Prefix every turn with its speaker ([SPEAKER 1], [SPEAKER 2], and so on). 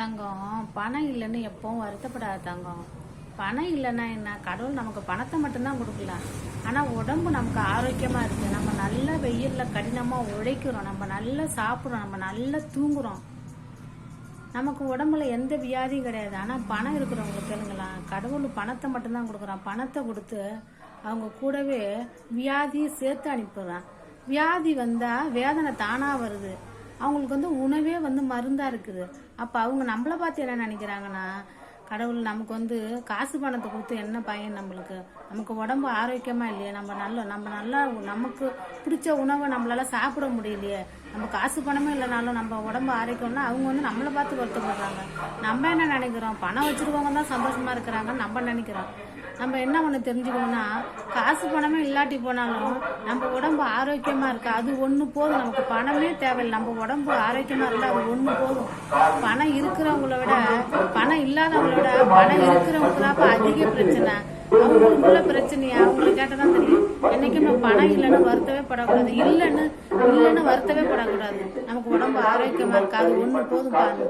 [SPEAKER 1] தங்கம், பணம் இல்லைன்னு எப்பவும் வருத்தப்படாத தங்கம். பணம் இல்லைன்னா என்ன, கடவுள் நமக்கு பணத்தை மட்டும்தான் கொடுக்கலாம். ஆனால் உடம்பு நமக்கு ஆரோக்கியமாக இருக்குது. நம்ம நல்ல வெயிலில் கடினமாக உழைக்கிறோம், நம்ம நல்லா சாப்பிட்றோம், நம்ம நல்லா தூங்குறோம். நமக்கு உடம்புல எந்த வியாதியும் கிடையாது. ஆனால் பணம் இருக்கிறவங்களுக்கு கேளுங்களா, கடவுள் பணத்தை மட்டும்தான் கொடுக்குறான். பணத்தை கொடுத்து அவங்க கூடவே வியாதியை சேர்த்து அனுப்பிடுறான். வியாதி வந்தால் வேதனை தானாக வருது. அவங்களுக்கு உணவே மருந்தாக இருக்குது. அப்போ அவங்க நம்மளை பார்த்து என்ன நினைக்கிறாங்கன்னா, கடவுள் நமக்கு காசு பணத்தை கொடுத்து என்ன பயன், நமக்கு உடம்பு ஆரோக்கியமாக இல்லையே, நம்ம நல்லா நமக்கு பிடிச்ச உணவை நம்மளால சாப்பிட முடியலையே, நம்ம காசு பணமே இல்லைனாலும் நம்ம உடம்பு ஆரோக்கியம்னா அவங்க நம்மளை பார்த்து வருத்தப்படுறாங்க. நம்ம என்ன நினைக்கிறோம், பணம் வச்சுருக்கவங்க தான் சந்தோஷமாக இருக்கிறாங்கன்னு நம்ம நினைக்கிறோம். நம்ம என்ன ஒன்று தெரிஞ்சுக்கணும்னா, காசு பணமே இல்லாட்டி போனாலும் நம்ம உடம்பு ஆரோக்கியமாக இருக்கு, அது ஒன்று போதும். நமக்கு பணமே தேவையில்லை, நம்ம உடம்பு ஆரோக்கியமாக இருந்தால் அது ஒன்று போதும். பணம் இருக்கிறவங்கள விட பணம் இல்லாதவங்கள விட பணம் இருக்கிறவங்களுக்கு தான் அதிக பிரச்சனை. அவங்களுக்குள்ள பிரச்சனையா அவங்களுக்கு கேட்டால் தான் தெரியும். என்னைக்குமே பணம் இல்லைன்னு வருத்தவே படக்கூடாது, இல்லைன்னு வருத்தவே படக்கூடாது. நமக்கு உடம்பு ஆரோக்கியமாக இருக்கு, அது ஒன்று போதும் பாருங்க.